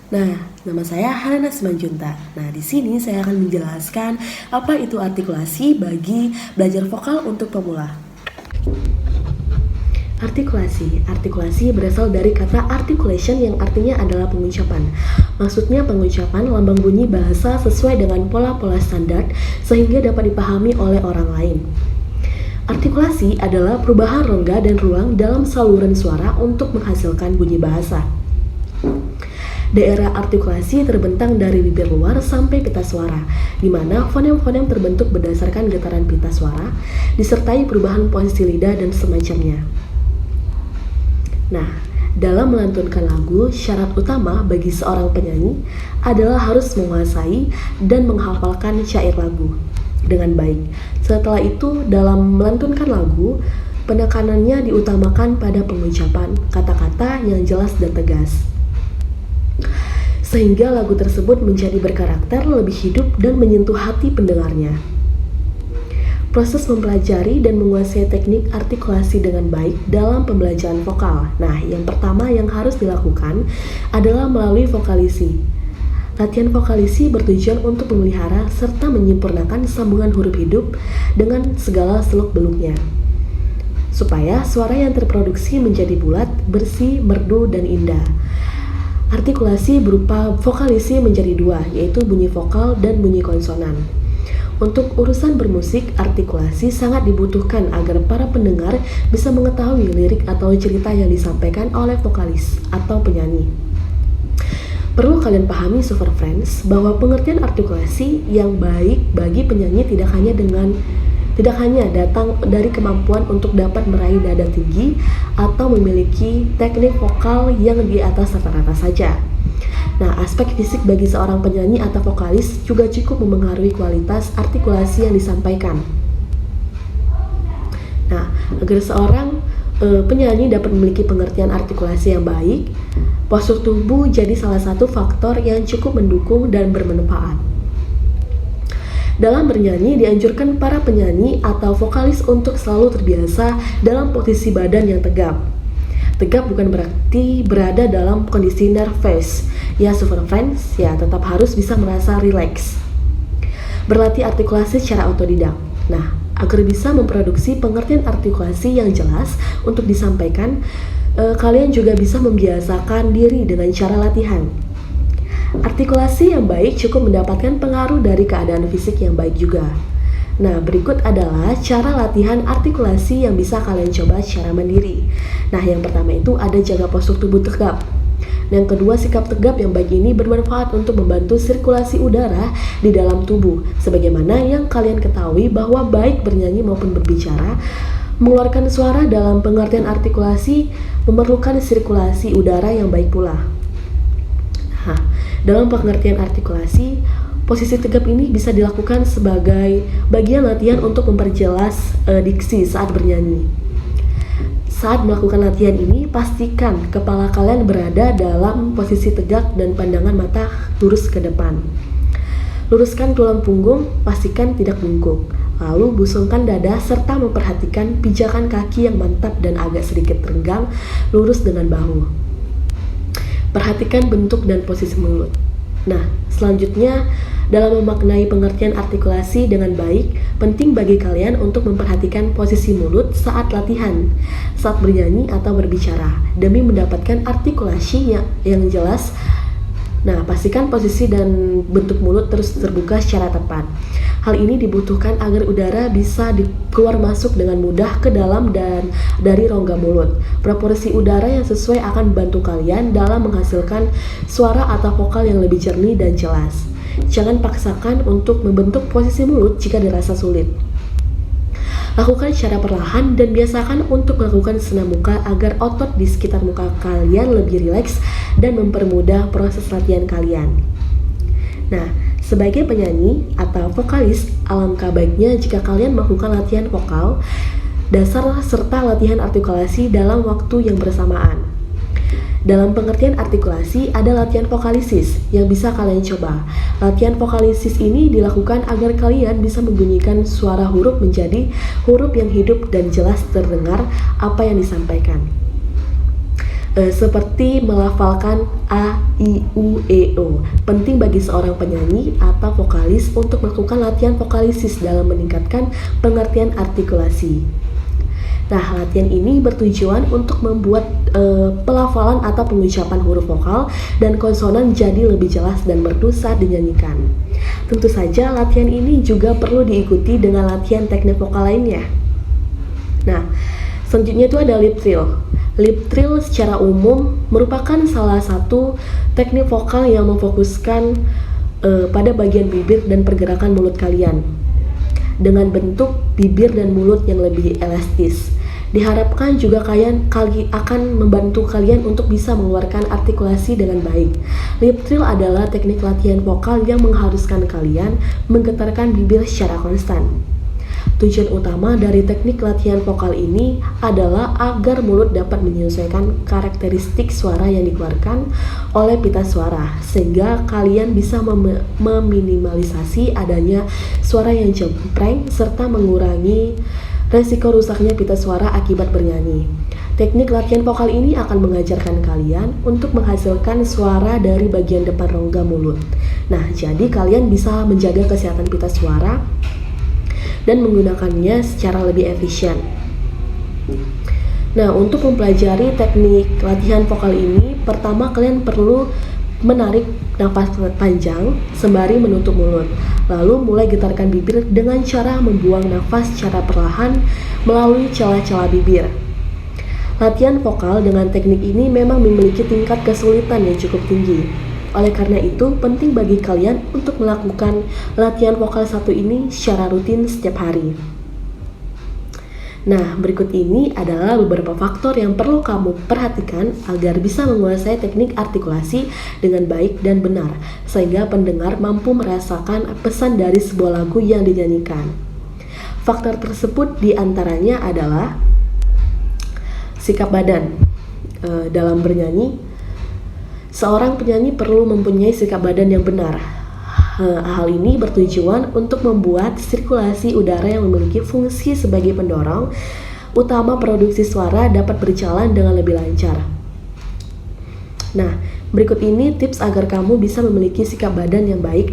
Nah, nama saya Helena Simanjunta. Nah, di sini saya akan menjelaskan apa itu artikulasi bagi belajar vokal untuk pemula. Artikulasi berasal dari kata articulation yang artinya adalah pengucapan. Maksudnya pengucapan lambang bunyi bahasa sesuai dengan pola-pola standar sehingga dapat dipahami oleh orang lain. Artikulasi adalah perubahan rongga dan ruang dalam saluran suara untuk menghasilkan bunyi bahasa. Daerah artikulasi terbentang dari bibir luar sampai pita suara, di mana fonem-fonem terbentuk berdasarkan getaran pita suara, disertai perubahan posisi lidah dan semacamnya. Nah, dalam melantunkan lagu, syarat utama bagi seorang penyanyi adalah harus menguasai dan menghafalkan syair lagu dengan baik. Setelah itu, dalam melantunkan lagu, penekanannya diutamakan pada pengucapan kata-kata yang jelas dan tegas, sehingga lagu tersebut menjadi berkarakter, lebih hidup, dan menyentuh hati pendengarnya. Proses mempelajari dan menguasai teknik artikulasi dengan baik dalam pembelajaran vokal. Nah, yang pertama yang harus dilakukan adalah melalui vokalisi. Latihan vokalisi bertujuan untuk memelihara serta menyempurnakan sambungan huruf hidup dengan segala seluk-beluknya, supaya suara yang terproduksi menjadi bulat, bersih, merdu, dan indah. Artikulasi berupa vokalisi menjadi dua, yaitu bunyi vokal dan bunyi konsonan. Untuk urusan bermusik, artikulasi sangat dibutuhkan agar para pendengar bisa mengetahui lirik atau cerita yang disampaikan oleh vokalis atau penyanyi. Perlu kalian pahami, Super Friends, bahwa pengertian artikulasi yang baik bagi penyanyi tidak hanya datang dari kemampuan untuk dapat meraih nada tinggi atau memiliki teknik vokal yang di atas rata-rata saja. Nah, aspek fisik bagi seorang penyanyi atau vokalis juga cukup memengaruhi kualitas artikulasi yang disampaikan. Nah, agar seorang penyanyi dapat memiliki pengertian artikulasi yang baik, postur tubuh jadi salah satu faktor yang cukup mendukung dan bermanfaat. Dalam bernyanyi, dianjurkan para penyanyi atau vokalis untuk selalu terbiasa dalam posisi badan yang tegap. Tegap bukan berarti berada dalam kondisi nervous. Ya, Super Friends, ya tetap harus bisa merasa rileks. Berlatih artikulasi secara otodidak. Nah, agar bisa memproduksi pengertian artikulasi yang jelas untuk disampaikan, kalian juga bisa membiasakan diri dengan cara latihan. Artikulasi yang baik cukup mendapatkan pengaruh dari keadaan fisik yang baik juga. Nah, berikut adalah cara latihan artikulasi yang bisa kalian coba secara mandiri. Nah, yang pertama itu ada jaga postur tubuh tegap. Yang kedua, sikap tegap yang baik ini bermanfaat untuk membantu sirkulasi udara di dalam tubuh. Sebagaimana yang kalian ketahui bahwa baik bernyanyi maupun berbicara, mengeluarkan suara dalam pengertian artikulasi memerlukan sirkulasi udara yang baik pula. Nah, dalam pengertian artikulasi, posisi tegap ini bisa dilakukan sebagai bagian latihan untuk memperjelas diksi saat bernyanyi. Saat melakukan latihan ini, pastikan kepala kalian berada dalam posisi tegak dan pandangan mata lurus ke depan. Luruskan tulang punggung, pastikan tidak bungkuk. Lalu busungkan dada serta memperhatikan pijakan kaki yang mantap dan agak sedikit renggang, lurus dengan bahu. Perhatikan bentuk dan posisi mulut. Nah, selanjutnya dalam memaknai pengertian artikulasi dengan baik, penting bagi kalian untuk memperhatikan posisi mulut saat latihan, saat bernyanyi atau berbicara, demi mendapatkan artikulasi yang jelas. Nah, pastikan posisi dan bentuk mulut terus terbuka secara tepat. Hal ini dibutuhkan agar udara bisa keluar masuk dengan mudah ke dalam dan dari rongga mulut. Proporsi udara yang sesuai akan membantu kalian dalam menghasilkan suara atau vokal yang lebih jernih dan jelas. Jangan paksakan untuk membentuk posisi mulut jika dirasa sulit. Lakukan secara perlahan dan biasakan untuk melakukan senam muka agar otot di sekitar muka kalian lebih rileks dan mempermudah proses latihan kalian. Nah, sebagai penyanyi atau vokalis, alangkah baiknya jika kalian melakukan latihan vokal dasar serta latihan artikulasi dalam waktu yang bersamaan. Dalam pengertian artikulasi, ada latihan vokalisis yang bisa kalian coba. Latihan vokalisis ini dilakukan agar kalian bisa membunyikan suara huruf menjadi huruf yang hidup dan jelas terdengar apa yang disampaikan. seperti melafalkan A, I, U, E, O. Penting bagi seorang penyanyi atau vokalis untuk melakukan latihan vokalisis dalam meningkatkan pengertian artikulasi. Nah, latihan ini bertujuan untuk membuat pelafalan atau pengucapan huruf vokal dan konsonan jadi lebih jelas dan merdu saat dinyanyikan. Tentu saja latihan ini juga perlu diikuti dengan latihan teknik vokal lainnya. Nah, selanjutnya itu ada lip trill. Lip trill secara umum merupakan salah satu teknik vokal yang memfokuskan pada bagian bibir dan pergerakan mulut kalian dengan bentuk bibir dan mulut yang lebih elastis. Diharapkan juga kalian akan membantu kalian untuk bisa mengeluarkan artikulasi dengan baik. Lip trill adalah teknik latihan vokal yang mengharuskan kalian menggetarkan bibir secara konstan. Tujuan utama dari teknik latihan vokal ini adalah agar mulut dapat menyesuaikan karakteristik suara yang dikeluarkan oleh pita suara, sehingga kalian bisa meminimalisasi adanya suara yang cempreng serta mengurangi resiko rusaknya pita suara akibat bernyanyi. Teknik latihan vokal ini akan mengajarkan kalian untuk menghasilkan suara dari bagian depan rongga mulut. Nah, jadi kalian bisa menjaga kesehatan pita suara dan menggunakannya secara lebih efisien. Nah, untuk mempelajari teknik latihan vokal ini, pertama kalian perlu menarik nafas panjang sembari menutup mulut. Lalu mulai getarkan bibir dengan cara membuang nafas secara perlahan melalui celah-celah bibir. Latihan vokal dengan teknik ini memang memiliki tingkat kesulitan yang cukup tinggi. Oleh karena itu, penting bagi kalian untuk melakukan latihan vokal satu ini secara rutin setiap hari. Nah, berikut ini adalah beberapa faktor yang perlu kamu perhatikan agar bisa menguasai teknik artikulasi dengan baik dan benar, sehingga pendengar mampu merasakan pesan dari sebuah lagu yang dinyanyikan. Faktor tersebut diantaranya adalah sikap badan. Dalam bernyanyi, seorang penyanyi perlu mempunyai sikap badan yang benar. Hal ini bertujuan untuk membuat sirkulasi udara yang memiliki fungsi sebagai pendorong utama produksi suara dapat berjalan dengan lebih lancar. Nah, berikut ini tips agar kamu bisa memiliki sikap badan yang baik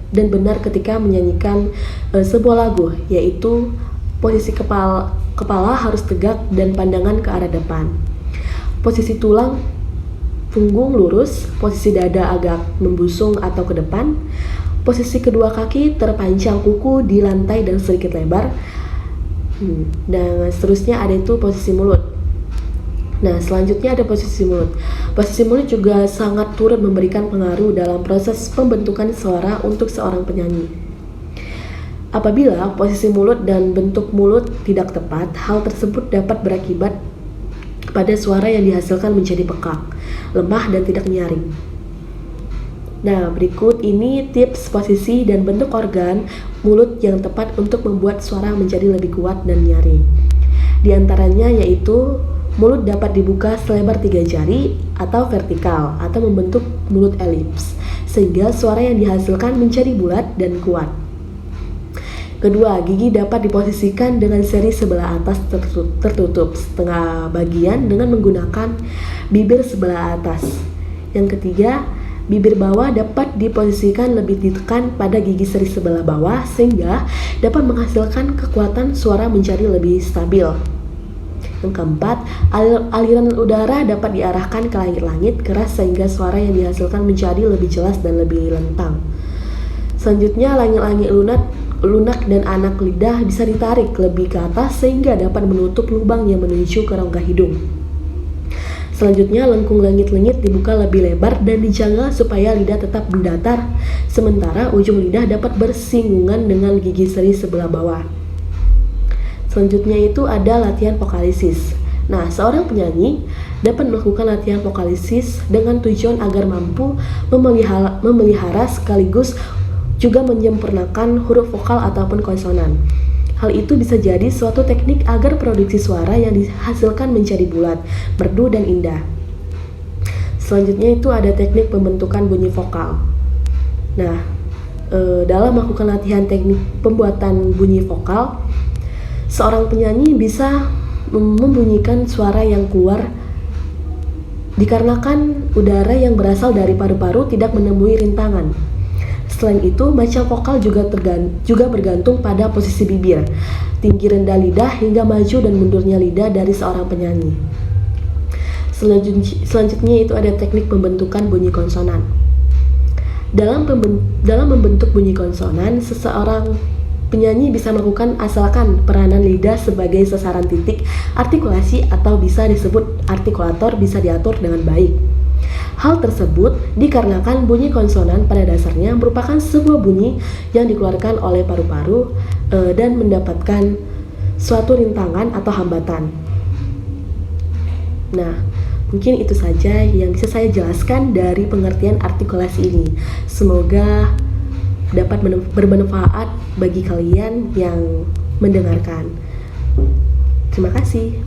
dan benar ketika menyanyikan sebuah lagu, yaitu posisi kepala harus tegak dan pandangan ke arah depan. Posisi tulang punggung lurus, posisi dada agak membusung atau ke depan, posisi kedua kaki terpanjang kuku di lantai dan sedikit lebar, dan seterusnya ada itu posisi mulut. Nah, selanjutnya ada posisi mulut. Posisi mulut juga sangat turut memberikan pengaruh dalam proses pembentukan suara untuk seorang penyanyi. Apabila posisi mulut dan bentuk mulut tidak tepat, hal tersebut dapat berakibat pada suara yang dihasilkan menjadi pekak, lemah, dan tidak nyaring. Nah, berikut ini tips posisi dan bentuk organ mulut yang tepat untuk membuat suara menjadi lebih kuat dan nyaring. Di antaranya yaitu mulut dapat dibuka selebar 3 jari atau vertikal atau membentuk mulut elips, sehingga suara yang dihasilkan menjadi bulat dan kuat. Kedua, gigi dapat diposisikan dengan seri sebelah atas tertutup setengah bagian dengan menggunakan bibir sebelah atas. Yang ketiga, bibir bawah dapat diposisikan lebih ditekan pada gigi seri sebelah bawah sehingga dapat menghasilkan kekuatan suara menjadi lebih stabil. Yang keempat, aliran udara dapat diarahkan ke langit-langit keras sehingga suara yang dihasilkan menjadi lebih jelas dan lebih lantang. Selanjutnya, langit-langit lunak dan anak lidah bisa ditarik lebih ke atas sehingga dapat menutup lubang yang menuju ke rongga hidung. Selanjutnya, lengkung langit-langit dibuka lebih lebar dan dijaga supaya lidah tetap mendatar, sementara ujung lidah dapat bersinggungan dengan gigi seri sebelah bawah. Selanjutnya itu ada latihan vokalisis. Nah, seorang penyanyi dapat melakukan latihan vokalisis dengan tujuan agar mampu memelihara sekaligus juga menyempurnakan huruf vokal ataupun konsonan. Hal itu bisa jadi suatu teknik agar produksi suara yang dihasilkan menjadi bulat, merdu, dan indah. Selanjutnya itu ada teknik pembentukan bunyi vokal. Nah, dalam melakukan latihan teknik pembuatan bunyi vokal, seorang penyanyi bisa membunyikan suara yang keluar dikarenakan udara yang berasal dari paru-paru tidak menemui rintangan. Selain itu, macam vokal juga bergantung pada posisi bibir, tinggi rendah lidah, hingga maju dan mundurnya lidah dari seorang penyanyi. Selanjutnya itu ada teknik pembentukan bunyi konsonan. Dalam membentuk bunyi konsonan, seseorang penyanyi bisa melakukan asalkan peranan lidah sebagai sasaran titik artikulasi atau bisa disebut artikulator bisa diatur dengan baik. Hal tersebut dikarenakan bunyi konsonan pada dasarnya merupakan sebuah bunyi yang dikeluarkan oleh paru-paru dan mendapatkan suatu rintangan atau hambatan. Nah, mungkin itu saja yang bisa saya jelaskan dari pengertian artikulasi ini. Semoga dapat bermanfaat bagi kalian yang mendengarkan. Terima kasih.